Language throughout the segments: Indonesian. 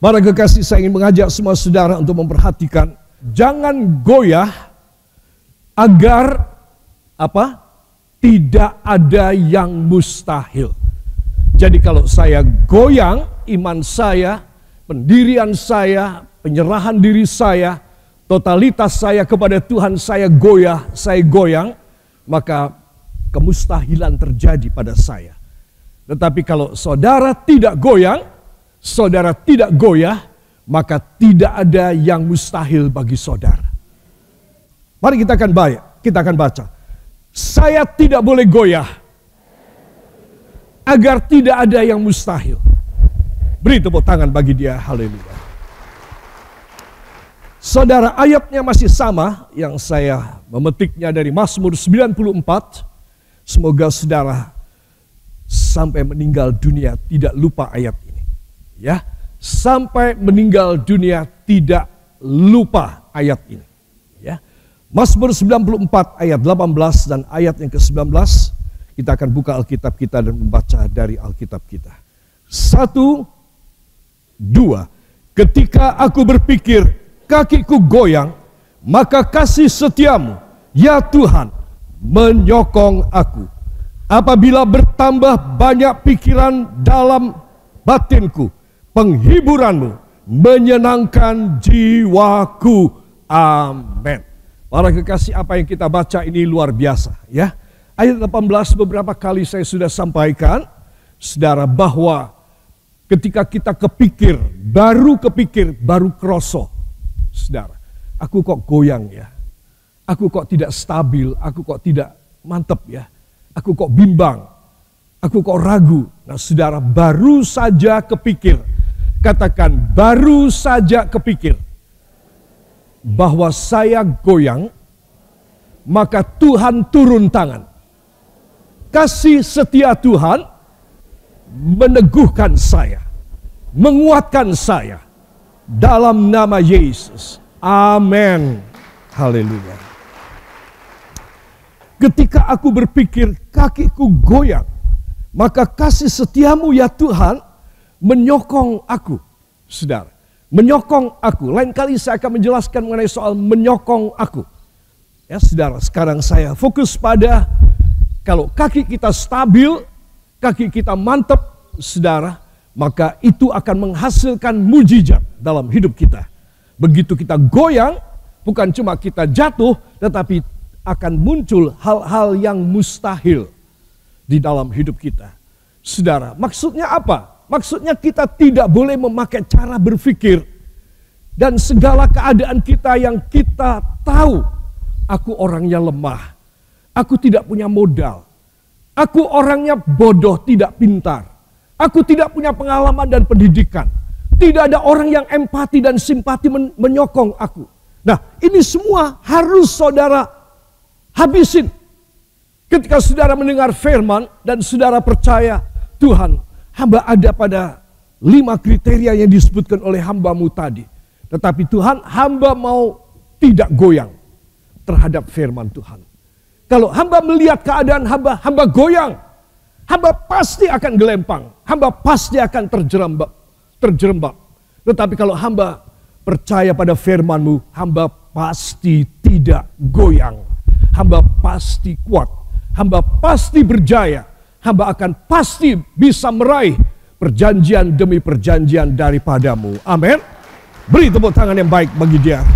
Para kekasih, saya ingin mengajak semua saudara untuk memperhatikan, jangan goyah agar tidak ada yang mustahil. Jadi kalau saya goyang iman saya, pendirian saya, penyerahan diri saya, totalitas saya kepada Tuhan saya goyang, maka kemustahilan terjadi pada saya. Tetapi kalau saudara tidak goyah, maka tidak ada yang mustahil bagi saudara. Mari kita akan baca. Saya tidak boleh goyah agar tidak ada yang mustahil. Beri tepuk tangan bagi dia, haleluya. Saudara, ayatnya masih sama yang saya memetiknya dari Mazmur 94. Semoga saudara sampai meninggal dunia tidak lupa ayat ini. Ya, sampai meninggal dunia tidak lupa ayat ini. Ya. Mazmur 94 ayat 18 dan ayat yang ke-19. Kita akan buka Alkitab kita dan membaca dari Alkitab kita. 1, 2. Ketika aku berpikir kakiku goyang, maka kasih setiamu, ya Tuhan, menyokong aku. Apabila bertambah banyak pikiran dalam batinku, penghiburanmu menyenangkan jiwaku. Amin. Para kekasih, apa yang kita baca ini luar biasa, ya. Ayat 18 beberapa kali saya sudah sampaikan, saudara, bahwa ketika kita baru kroso, saudara, aku kok goyang ya, aku kok tidak stabil, aku kok tidak mantep ya, aku kok bimbang, aku kok ragu. Nah saudara, baru saja kepikir, katakan baru saja kepikir bahwa saya goyang, maka Tuhan turun tangan. Kasih setia Tuhan meneguhkan saya, menguatkan saya dalam nama Yesus. Amin. Haleluya. Ketika aku berpikir kakiku goyang, maka kasih setiamu ya Tuhan menyokong aku. Saudara, menyokong aku. Lain kali saya akan menjelaskan mengenai soal menyokong aku. Ya saudara, sekarang saya fokus pada kalau kaki kita stabil, kaki kita mantap, saudara, maka itu akan menghasilkan mujizat dalam hidup kita. Begitu kita goyang, bukan cuma kita jatuh, tetapi akan muncul hal-hal yang mustahil di dalam hidup kita. Saudara, maksudnya apa? Maksudnya kita tidak boleh memakai cara berpikir dan segala keadaan kita yang kita tahu, aku orangnya lemah, aku tidak punya modal, aku orangnya bodoh, tidak pintar, aku tidak punya pengalaman dan pendidikan, tidak ada orang yang empati dan simpati menyokong aku. Nah, ini semua harus saudara habisin. Ketika saudara mendengar firman dan saudara percaya, Tuhan, hamba ada pada 5 kriteria yang disebutkan oleh hambamu tadi. Tetapi Tuhan, hamba mau tidak goyang terhadap firman Tuhan. Kalau hamba melihat keadaan hamba goyang, hamba pasti akan gelempang, hamba pasti akan terjerembab. Tetapi kalau hamba percaya pada firman-Mu, hamba pasti tidak goyang. Hamba pasti kuat, hamba pasti berjaya, hamba akan pasti bisa meraih perjanjian demi perjanjian daripada-Mu. Amin. Beri tepuk tangan yang baik bagi dia.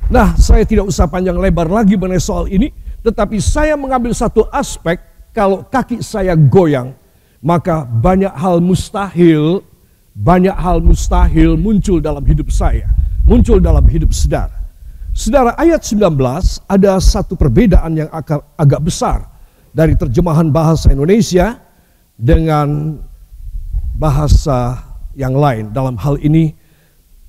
Nah, saya tidak usah panjang lebar lagi mengenai soal ini, tetapi saya mengambil satu aspek. Kalau kaki saya goyang, maka banyak hal mustahil muncul dalam hidup saya, muncul dalam hidup saudara. Saudara, ayat 19 ada satu perbedaan yang agak besar dari terjemahan bahasa Indonesia dengan bahasa yang lain. Dalam hal ini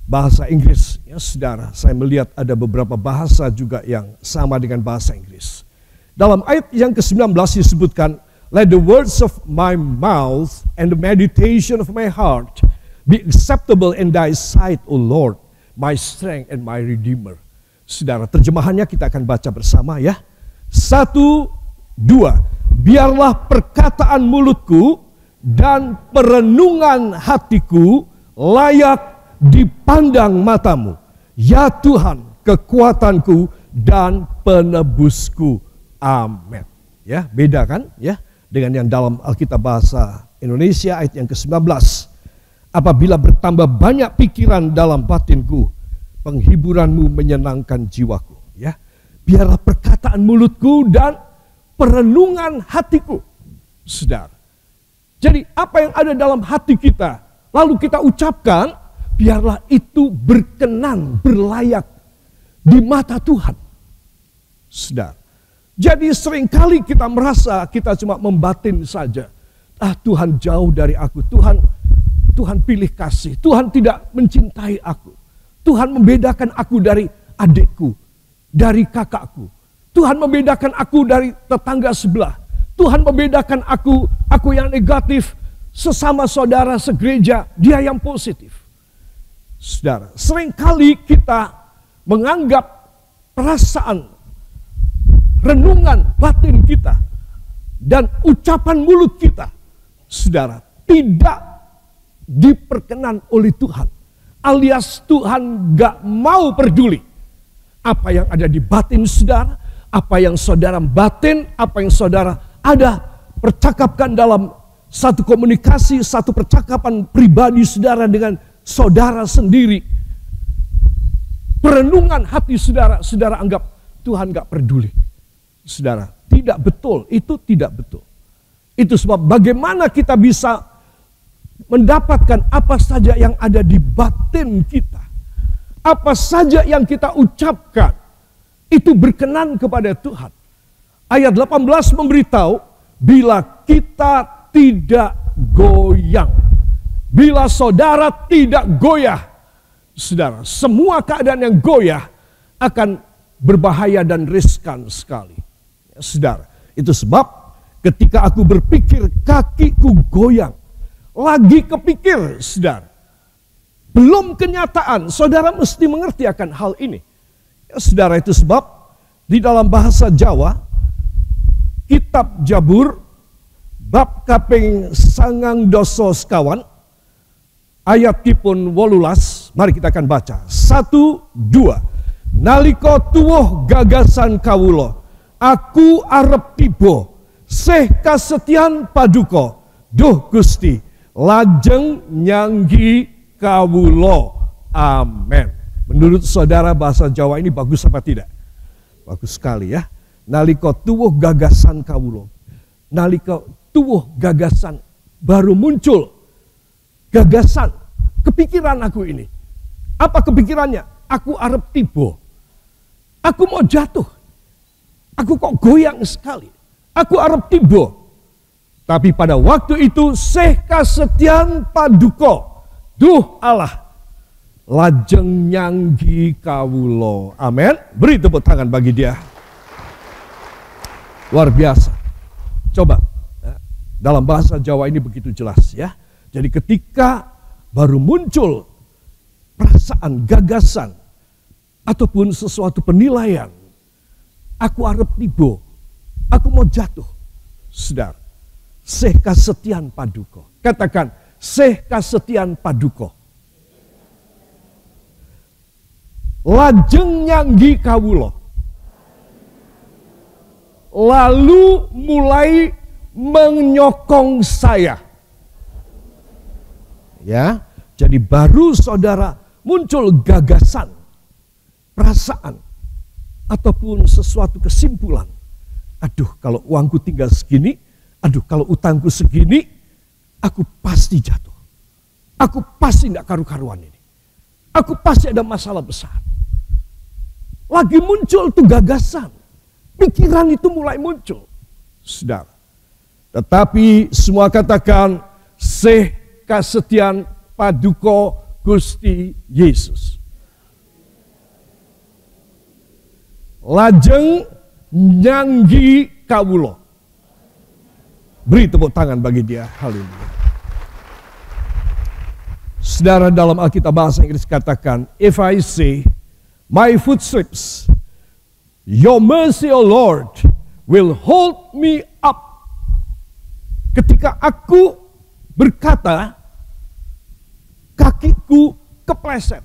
bahasa Inggris. Ya saudara, saya melihat ada beberapa bahasa juga yang sama dengan bahasa Inggris. Dalam ayat yang ke-19 disebutkan, let the words of my mouth and the meditation of my heart be acceptable in thy sight, O Lord, my strength and my redeemer. Saudara, terjemahannya kita akan baca bersama ya. 1, 2. Biarlah perkataan mulutku dan perenungan hatiku layak dipandang matamu. Ya Tuhan, kekuatanku dan penebusku. Amin. Ya, beda kan ya dengan yang dalam Alkitab bahasa Indonesia ayat yang ke-19. Apabila bertambah banyak pikiran dalam batinku, penghiburanmu menyenangkan jiwaku. Ya, biarlah perkataan mulutku dan perenungan hatiku. Saudara, jadi apa yang ada dalam hati kita lalu kita ucapkan, biarlah itu berkenan, berlayak di mata Tuhan. Saudara, jadi seringkali kita merasa kita cuma membatin saja. Tuhan jauh dari aku, Tuhan pilih kasih, Tuhan tidak mencintai aku. Tuhan membedakan aku dari adikku, dari kakakku. Tuhan membedakan aku dari tetangga sebelah. Tuhan membedakan aku yang negatif, sesama saudara segereja, dia yang positif. Saudara, seringkali kita menganggap perasaan, renungan batin kita dan ucapan mulut kita, saudara, tidak diperkenan oleh Tuhan. Alias Tuhan gak mau peduli apa yang ada di batin saudara, apa yang saudara batin, apa yang saudara ada percakapkan dalam satu komunikasi, satu percakapan pribadi saudara dengan saudara sendiri. Perenungan hati saudara, saudara anggap Tuhan gak peduli. Saudara, tidak betul, itu tidak betul. Itu sebab bagaimana kita bisa mendapatkan apa saja yang ada di batin kita. Apa saja yang kita ucapkan, itu berkenan kepada Tuhan. Ayat 18 memberitahu, bila kita tidak goyang. Bila saudara tidak goyah, saudara, semua keadaan yang goyah akan berbahaya dan riskan sekali. Saudara, itu sebab ketika aku berpikir kakiku goyang, lagi kepikir, saudara, belum kenyataan, saudara mesti mengerti akan hal ini. Saudara, itu sebab di dalam bahasa Jawa, kitab Jabur, bab kaping 9 sekawan, ayatipun 18, mari kita akan baca. 1, 2. Nalika tuwuh gagasan kawula, aku arep tiba, sih kasetian paduka, duh Gusti, lajeng nyanggi kawula. Amin. Menurut saudara bahasa Jawa ini bagus apa tidak? Bagus sekali ya. Nalika tuwuh gagasan kawula. Nalika tuwuh gagasan, baru muncul gagasan, kepikiran aku ini. Apa kepikirannya? Aku arep tiba. Aku mau jatuh. Aku kok goyang sekali. Aku arep tiba. Tapi pada waktu itu sih kasetian paduka, duh Allah, lajeng nyanggi kawula. Amin. Beri tepuk tangan bagi dia. Luar biasa. Coba, dalam bahasa Jawa ini begitu jelas ya. Jadi ketika baru muncul perasaan, gagasan, ataupun sesuatu penilaian, aku arep tiba, aku mau jatuh, saudara, sih kasetian paduka. Katakan, sih kasetian paduka. Lajeng nyanggi kawula. Lalu mulai menyokong saya. Ya, jadi baru saudara muncul gagasan, perasaan, ataupun sesuatu kesimpulan. Aduh, kalau uangku tinggal segini, aduh, kalau utangku segini, aku pasti jatuh. Aku pasti tidak karu-karuan ini. Aku pasti ada masalah besar. Lagi muncul tuh gagasan. Pikiran itu mulai muncul. Saudara. Tetapi semua katakan, sih kasetian paduka Gusti Yesus. Lajeng nyanggi kawula. Beri tepuk tangan bagi dia. Haleluya. Saudara, dalam Alkitab bahasa Inggris katakan, if I say, my footsteps, your mercy, O Lord, will hold me up. Ketika aku berkata, kakiku kepleset.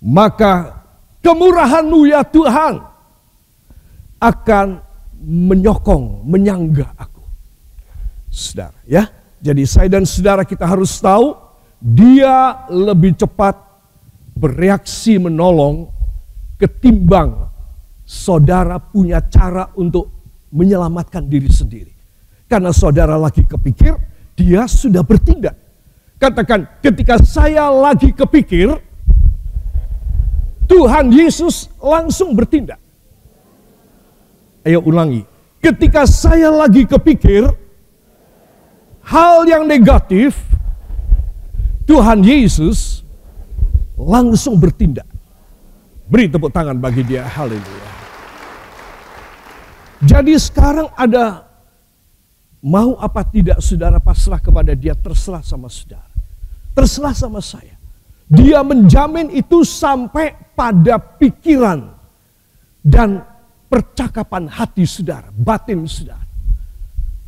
Maka kemurahan-Mu ya Tuhan akan menyokong, menyangga aku. Saudara, ya. Jadi saya dan saudara kita harus tahu, Dia lebih cepat bereaksi menolong ketimbang saudara punya cara untuk menyelamatkan diri sendiri. Karena saudara lagi kepikir, Dia sudah bertindak. Katakan, ketika saya lagi kepikir, Tuhan Yesus langsung bertindak. Ayo ulangi. Ketika saya lagi kepikir hal yang negatif, Tuhan Yesus langsung bertindak. Beri tepuk tangan bagi Dia. Haleluya. Jadi sekarang ada, mau apa tidak saudara pasrah kepada Dia, terserah sama saudara. Terserah sama saya. Dia menjamin itu sampai pada pikiran dan percakapan hati saudara, batin saudara.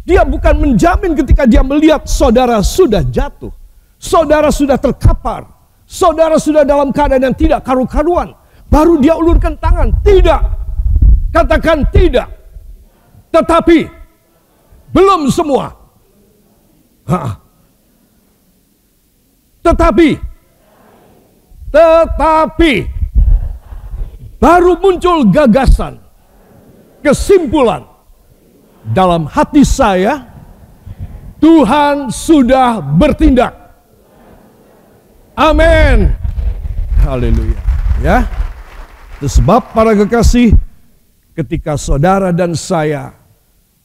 Dia bukan menjamin ketika Dia melihat saudara sudah jatuh, saudara sudah terkapar, saudara sudah dalam keadaan yang tidak karu-karuan, baru Dia ulurkan tangan. Tidak. Katakan tidak. Tetapi belum semua. Tetapi baru muncul gagasan, kesimpulan dalam hati saya, Tuhan sudah bertindak. Amin. Haleluya. Ya. Itu sebab para kekasih, ketika saudara dan saya,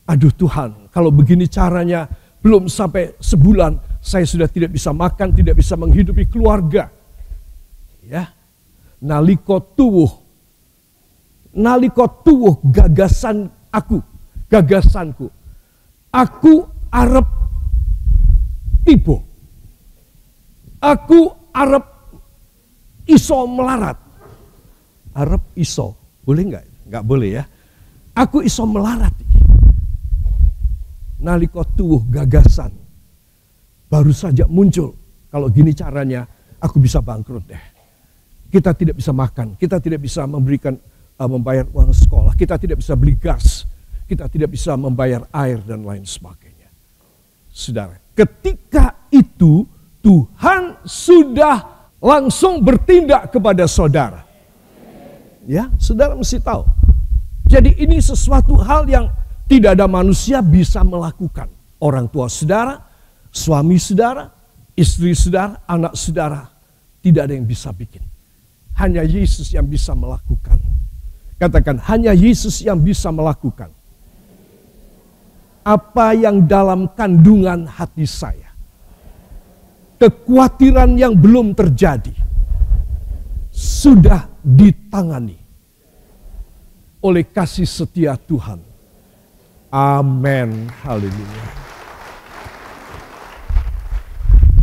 aduh Tuhan, kalau begini caranya belum sampai sebulan saya sudah tidak bisa makan, tidak bisa menghidupi keluarga. Ya. Naliko tuwuh gagasanku. Aku arep tiba. Aku arep iso melarat. Arep iso, boleh enggak? Enggak boleh ya. Aku iso melarat. Naliko tuwuh gagasan, baru saja muncul. Kalau gini caranya, aku bisa bangkrut deh. Kita tidak bisa makan, kita tidak bisa membayar uang sekolah, kita tidak bisa beli gas, kita tidak bisa membayar air dan lain sebagainya. Saudara, ketika itu Tuhan sudah langsung bertindak kepada saudara. Ya, saudara mesti tahu. Jadi ini sesuatu hal yang tidak ada manusia bisa melakukan. Orang tua saudara, suami saudara, istri saudara, anak saudara, tidak ada yang bisa bikin. Hanya Yesus yang bisa melakukan. Katakan, hanya Yesus yang bisa melakukan. Apa yang dalam kandungan hati saya, kekhawatiran yang belum terjadi, sudah ditangani oleh kasih setia Tuhan. Amin. Haleluya.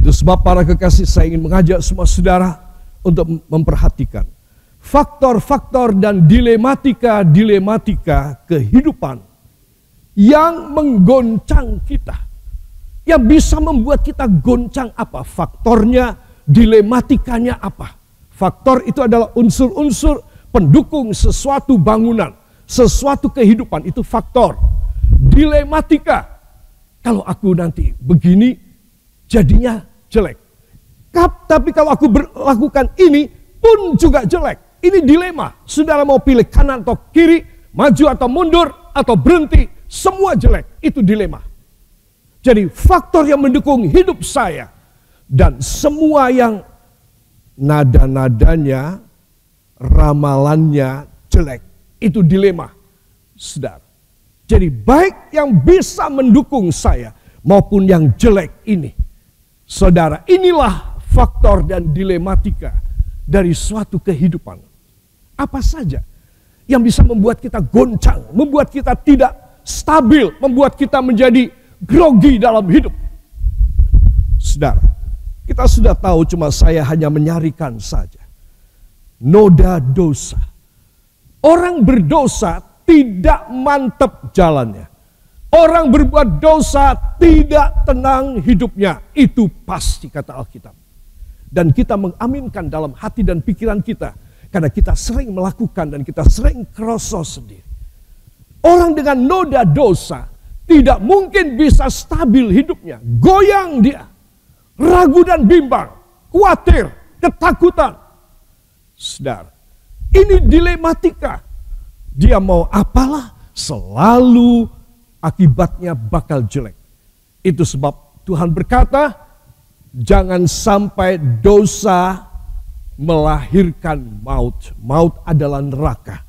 Itu sebab para kekasih, saya ingin mengajak semua saudara untuk memperhatikan faktor-faktor dan dilematika kehidupan yang menggoncang kita. Yang bisa membuat kita goncang apa? Faktornya, dilematikanya apa? Faktor itu adalah unsur-unsur pendukung sesuatu bangunan, sesuatu kehidupan, itu faktor. Dilematika, kalau aku nanti begini jadinya jelek. Tapi kalau aku melakukan ini pun juga jelek. Ini dilema. Saudara mau pilih kanan atau kiri, maju atau mundur, atau berhenti, semua jelek. Itu dilema. Jadi faktor yang mendukung hidup saya dan semua yang nada-nadanya, ramalannya jelek, itu dilema. Saudara. Jadi baik yang bisa mendukung saya maupun yang jelek ini. Saudara, inilah faktor dan dilematika dari suatu kehidupan. Apa saja yang bisa membuat kita goncang, membuat kita tidak stabil, membuat kita menjadi grogi dalam hidup. Saudara, kita sudah tahu, cuma saya hanya menyarikan saja. Noda dosa. Orang berdosa tidak mantap jalannya. Orang berbuat dosa tidak tenang hidupnya. Itu pasti kata Alkitab. Dan kita mengaminkan dalam hati dan pikiran kita. Karena kita sering melakukan dan kita sering krosos sendiri. Orang dengan noda dosa tidak mungkin bisa stabil hidupnya. Goyang dia. Ragu dan bimbang. Khawatir. Ketakutan. Saudara, ini dilematika. Dia mau apalah, selalu akibatnya bakal jelek. Itu sebab Tuhan berkata, jangan sampai dosa melahirkan maut. Maut adalah neraka.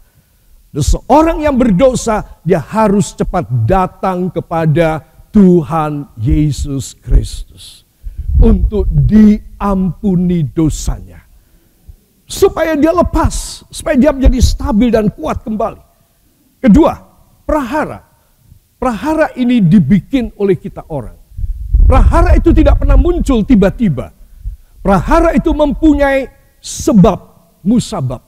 Dan seorang yang berdosa, dia harus cepat datang kepada Tuhan Yesus Kristus untuk diampuni dosanya. Supaya dia lepas, supaya dia menjadi stabil dan kuat kembali. Kedua, prahara. Prahara ini dibikin oleh kita orang. Prahara itu tidak pernah muncul tiba-tiba. Prahara itu mempunyai sebab musabab.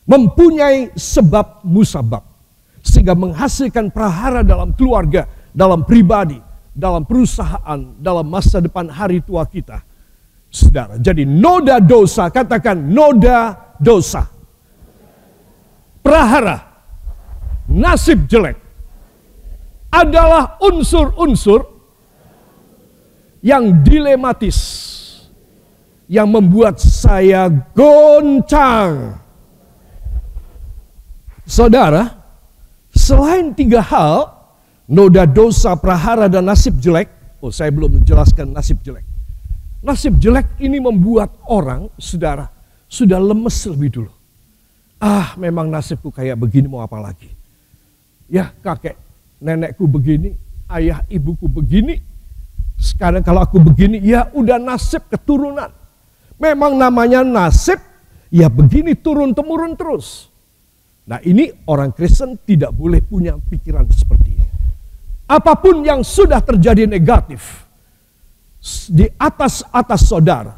Mempunyai sebab musabab. Sehingga menghasilkan prahara dalam keluarga, dalam pribadi, dalam perusahaan, dalam masa depan hari tua kita. Saudara, jadi noda dosa, katakan noda dosa. Prahara, nasib jelek, adalah unsur-unsur yang dilematis, yang membuat saya goncang. Saudara, selain 3 hal, noda dosa, prahara, dan nasib jelek. Oh, saya belum menjelaskan nasib jelek. Nasib jelek ini membuat orang, saudara, sudah lemes lebih dulu. Ah, memang nasibku kayak begini, mau apa lagi? Ya, kakek, nenekku begini, ayah ibuku begini. Sekarang kalau aku begini, ya udah nasib keturunan. Memang namanya nasib, ya begini turun-temurun terus. Nah, ini orang Kristen tidak boleh punya pikiran seperti ini. Apapun yang sudah terjadi negatif di atas saudara,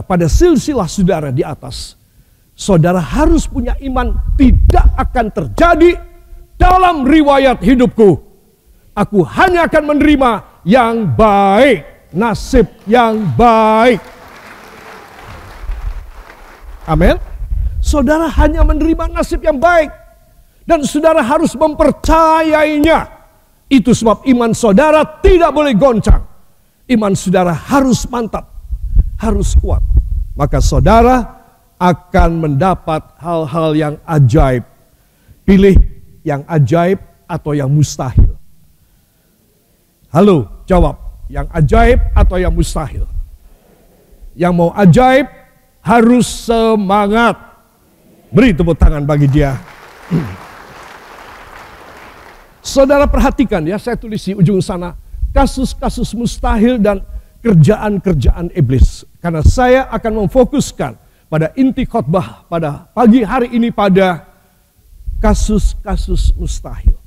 pada silsilah saudara di atas, saudara harus punya iman tidak akan terjadi dalam riwayat hidupku. Aku hanya akan menerima yang baik, nasib yang baik. Amin. Saudara hanya menerima nasib yang baik dan saudara harus mempercayainya. Itu sebab iman saudara tidak boleh goncang. Iman saudara harus mantap, harus kuat. Maka saudara akan mendapat hal-hal yang ajaib. Pilih yang ajaib atau yang mustahil. Halo, jawab. Yang ajaib atau yang mustahil? Yang mau ajaib harus semangat. Beri tepuk tangan bagi dia. Saudara perhatikan ya, saya tulis di ujung sana. Kasus-kasus mustahil dan kerjaan-kerjaan iblis. Karena saya akan memfokuskan pada inti khotbah pada pagi hari ini pada kasus-kasus mustahil.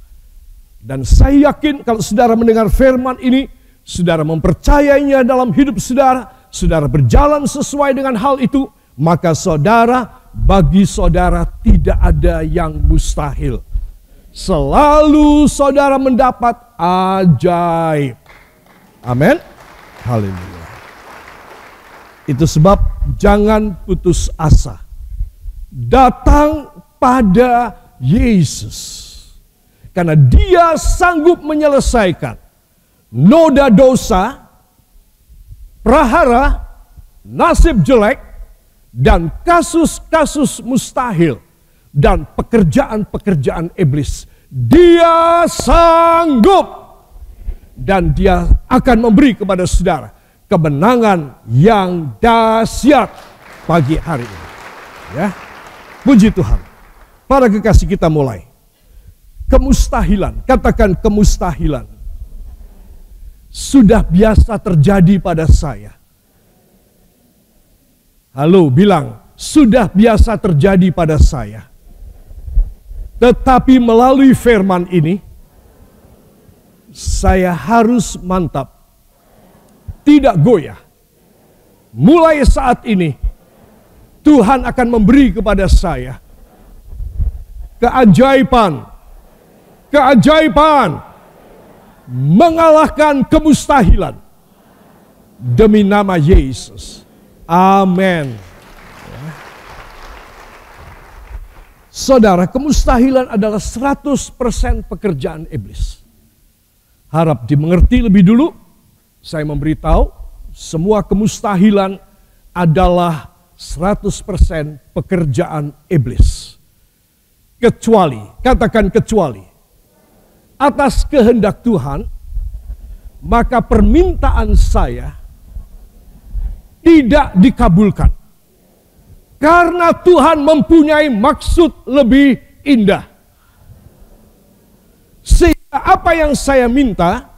Dan saya yakin kalau saudara mendengar firman ini, saudara mempercayainya dalam hidup saudara, saudara berjalan sesuai dengan hal itu, maka bagi saudara tidak ada yang mustahil. Selalu saudara mendapat ajaib. Amin. Haleluya. Itu sebab jangan putus asa. Datang pada Yesus. Karena dia sanggup menyelesaikan noda dosa, prahara, nasib jelek, dan kasus-kasus mustahil. Dan pekerjaan-pekerjaan iblis. Dia sanggup. Dan dia akan memberi kepada saudara kemenangan yang dahsyat pagi hari ini. Ya, puji Tuhan. Para kekasih, kita mulai. Kemustahilan, katakan kemustahilan. Sudah biasa terjadi pada saya. Halo, bilang, sudah biasa terjadi pada saya. Tetapi melalui firman ini, saya harus mantap, tidak goyah. Mulai saat ini, Tuhan akan memberi kepada saya keajaiban, keajaiban, mengalahkan kemustahilan demi nama Yesus. Amin. Saudara, kemustahilan adalah 100% pekerjaan iblis. Harap dimengerti lebih dulu, saya memberitahu, semua kemustahilan adalah 100% pekerjaan iblis. Kecuali, katakan kecuali, atas kehendak Tuhan, maka permintaan saya tidak dikabulkan. Karena Tuhan mempunyai maksud lebih indah. Sehingga apa yang saya minta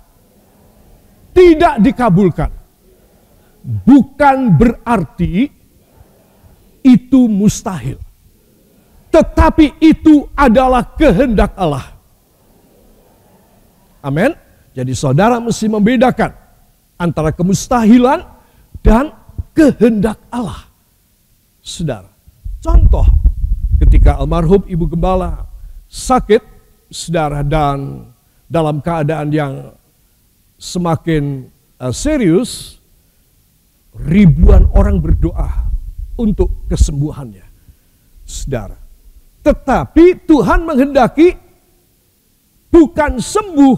tidak dikabulkan. Bukan berarti itu mustahil. Tetapi itu adalah kehendak Allah. Amin. Jadi saudara mesti membedakan antara kemustahilan dan kehendak Allah. Saudara, contoh ketika almarhum Ibu Gembala sakit, saudara, dan dalam keadaan yang semakin serius, ribuan orang berdoa untuk kesembuhannya, saudara. Tetapi Tuhan menghendaki bukan sembuh,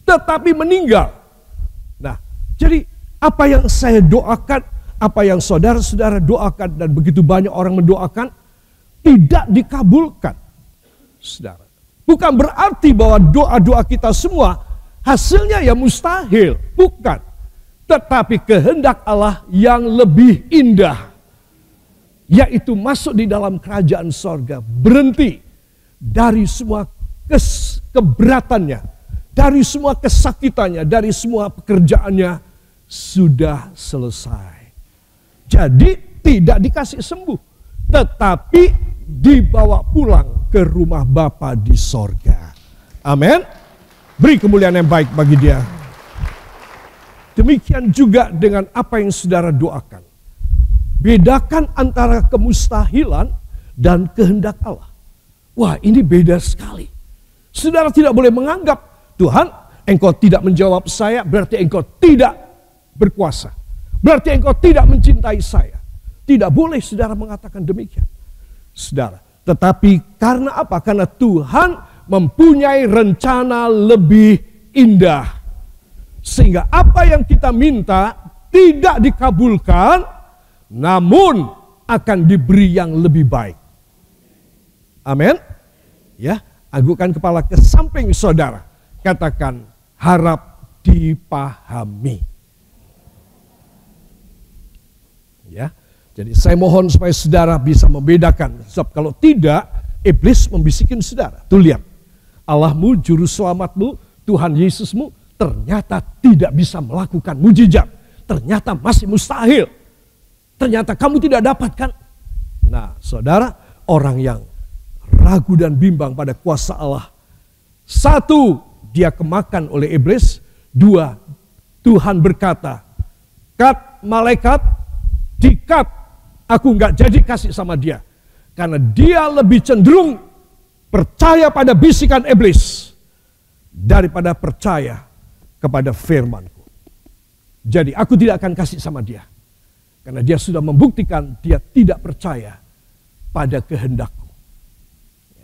tetapi meninggal. Nah, jadi apa yang saya doakan, apa yang saudara-saudara doakan, dan begitu banyak orang mendoakan, tidak dikabulkan. Saudara, bukan berarti bahwa doa-doa kita semua hasilnya ya mustahil. Bukan. Tetapi kehendak Allah yang lebih indah, yaitu masuk di dalam kerajaan sorga, berhenti dari semua keberatannya, dari semua kesakitannya, dari semua pekerjaannya, sudah selesai. Jadi tidak dikasih sembuh, tetapi dibawa pulang ke rumah Bapa di sorga. Amin. Beri kemuliaan yang baik bagi Dia. Demikian juga dengan apa yang saudara doakan. Bedakan antara kemustahilan dan kehendak Allah. Wah, ini beda sekali. Saudara tidak boleh menganggap, Tuhan, Engkau tidak menjawab saya, berarti Engkau tidak berkuasa. Berarti Engkau tidak mencintai saya. Tidak boleh saudara mengatakan demikian. Saudara, tetapi karena apa? Karena Tuhan mempunyai rencana lebih indah. Sehingga apa yang kita minta tidak dikabulkan, namun akan diberi yang lebih baik. Amin. Ya, agungkan kepala ke samping saudara. Katakan, harap dipahami. Ya, jadi saya mohon supaya saudara bisa membedakan. Sebab kalau tidak, iblis membisikin saudara. Tuh lihat, Allahmu, juru selamatmu, Tuhan Yesusmu ternyata tidak bisa melakukan mujizat. Ternyata masih mustahil. Ternyata kamu tidak dapatkan. Nah, saudara, orang yang ragu dan bimbang pada kuasa Allah. Satu, dia kemakan oleh iblis. Dua, Tuhan berkata, kat malaikat, dikat, aku nggak jadi kasih sama dia. Karena dia lebih cenderung percaya pada bisikan iblis daripada percaya kepada firman-Ku. Jadi aku tidak akan kasih sama dia. Karena dia sudah membuktikan dia tidak percaya pada kehendak-Ku.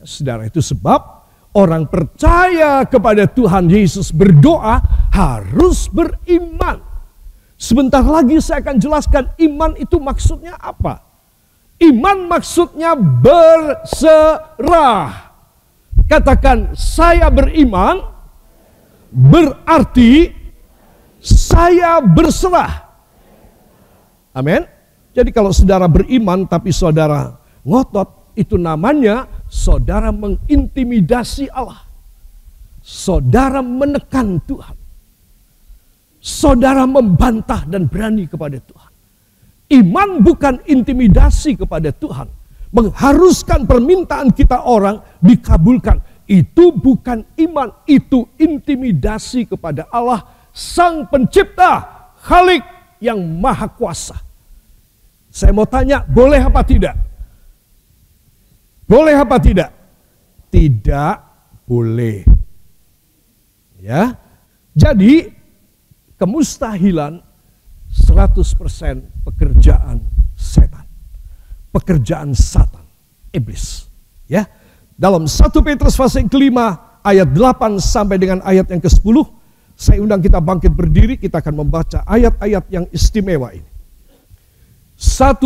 Ya, saudara, itu sebab orang percaya kepada Tuhan Yesus berdoa harus beriman. Sebentar lagi saya akan jelaskan iman itu maksudnya apa. Iman maksudnya berserah. Katakan, saya beriman berarti saya berserah. Amin. Jadi kalau saudara beriman tapi saudara ngotot, itu namanya saudara mengintimidasi Allah. Saudara menekan Tuhan. Saudara membantah dan berani kepada Tuhan. Iman bukan intimidasi kepada Tuhan. Mengharuskan permintaan kita orang dikabulkan. Itu bukan iman, itu intimidasi kepada Allah, Sang Pencipta, Khalik yang Maha Kuasa. Saya mau tanya, boleh apa tidak? Boleh apa tidak? Tidak boleh. Ya. Jadi kemustahilan 100% pekerjaan setan. Pekerjaan Satan, iblis. Ya. Dalam 1 Petrus pasal yang kelima ayat 8 sampai dengan ayat yang ke-10, saya undang kita bangkit berdiri, kita akan membaca ayat-ayat yang istimewa ini. 1,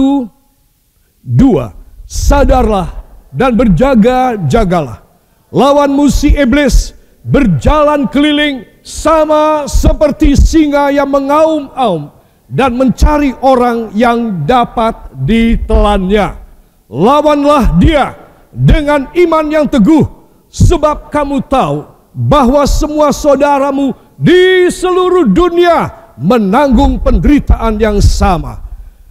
2, sadarlah dan berjaga-jagalah. Lawanmu si iblis berjalan keliling sama seperti singa yang mengaum-aum dan mencari orang yang dapat ditelannya. Lawanlah dia dengan iman yang teguh, sebab kamu tahu bahwa semua saudaramu di seluruh dunia menanggung penderitaan yang sama.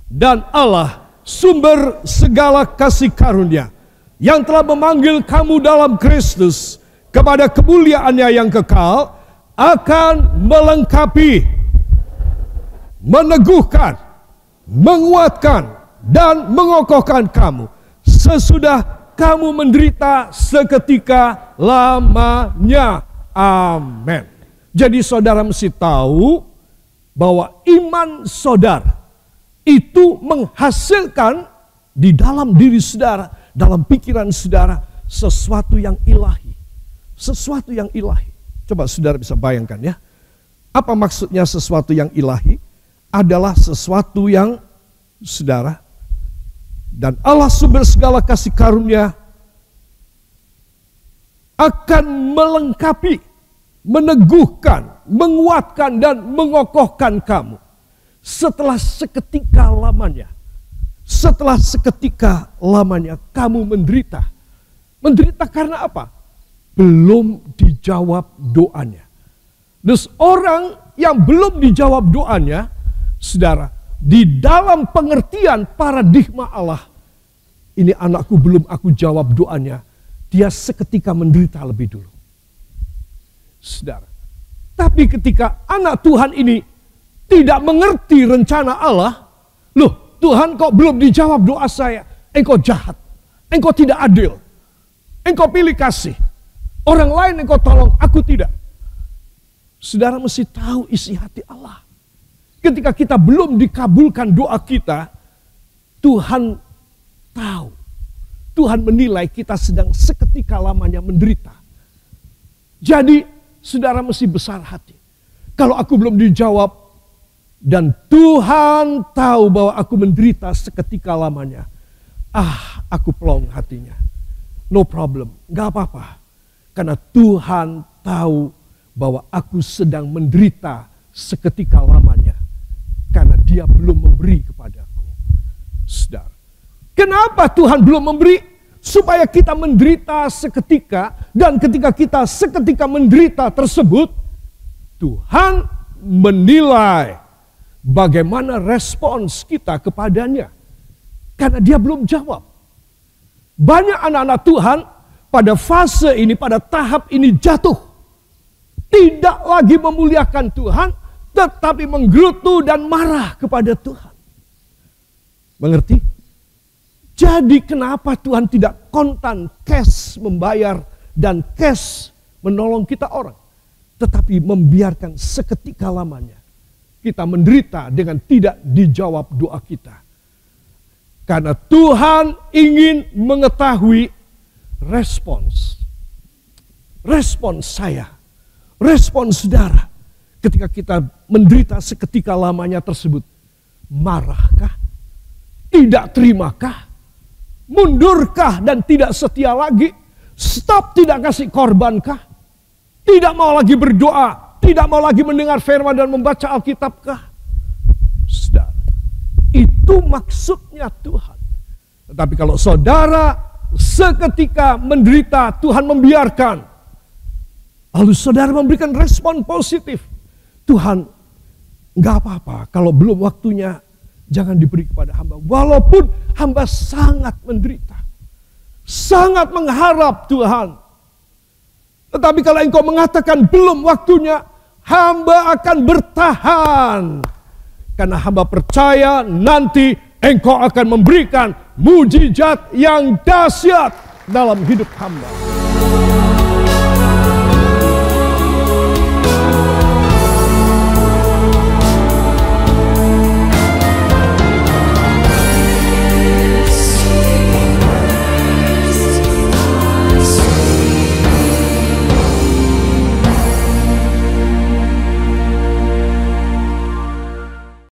Dan Allah, sumber segala kasih karunia, yang telah memanggil kamu dalam Kristus kepada kemuliaannya yang kekal, akan melengkapi, meneguhkan, menguatkan, dan mengokohkan kamu sesudah kamu menderita seketika lamanya. Amin. Jadi saudara mesti tahu bahwa iman saudara itu menghasilkan di dalam diri saudara, dalam pikiran saudara, sesuatu yang ilahi. Sesuatu yang ilahi. Coba saudara bisa bayangkan ya. Apa maksudnya sesuatu yang ilahi? Adalah sesuatu yang saudara, dan Allah sumber segala kasih karunia akan melengkapi, meneguhkan, menguatkan, dan mengokohkan kamu setelah seketika lamanya. Setelah seketika lamanya kamu menderita. Menderita karena apa? Belum dijawab doanya. Terus orang yang belum dijawab doanya, saudara, di dalam pengertian paradigma Allah, ini anakku belum aku jawab doanya, dia seketika menderita lebih dulu. Saudara, tapi ketika anak Tuhan ini tidak mengerti rencana Allah, loh Tuhan kok belum dijawab doa saya, engkau jahat, engkau tidak adil, engkau pilih kasih, orang lain engkau tolong, aku tidak. Saudara mesti tahu isi hati Allah. Ketika kita belum dikabulkan doa kita, Tuhan tahu. Tuhan menilai kita sedang seketika lamanya menderita. Jadi, saudara mesti besar hati. Kalau aku belum dijawab, dan Tuhan tahu bahwa aku menderita seketika lamanya, aku plong hatinya. No problem, gak apa-apa. Karena Tuhan tahu bahwa aku sedang menderita seketika lamanya. Karena dia belum memberi kepadaku. Saudara, kenapa Tuhan belum memberi? Supaya kita menderita seketika, dan ketika kita seketika menderita tersebut, Tuhan menilai bagaimana respons kita kepadanya. Karena dia belum jawab. Banyak anak-anak Tuhan pada fase ini, pada tahap ini jatuh. Tidak lagi memuliakan Tuhan, tetapi menggerutu dan marah kepada Tuhan. Mengerti? Jadi kenapa Tuhan tidak kontan cash membayar dan cash menolong kita orang. Tetapi membiarkan seketika lamanya kita menderita dengan tidak dijawab doa kita. Karena Tuhan ingin mengetahui respons. Respons saya. Respons saudara. Ketika kita menderita seketika lamanya tersebut. Marahkah? Tidak terimakah? Mundurkah dan tidak setia lagi? Stop tidak kasih korbankah? Tidak mau lagi berdoa? Tidak mau lagi mendengar firman dan membaca Alkitabkah? Saudara, itu maksudnya Tuhan. Tetapi kalau saudara seketika menderita, Tuhan membiarkan. Lalu saudara memberikan respon positif. Tuhan, enggak apa-apa kalau belum waktunya, jangan diberi kepada hamba. Walaupun hamba sangat menderita. Sangat mengharap Tuhan. Tetapi kalau engkau mengatakan belum waktunya, hamba akan bertahan. Karena hamba percaya nanti engkau akan memberikan mujizat yang dahsyat dalam hidup hamba.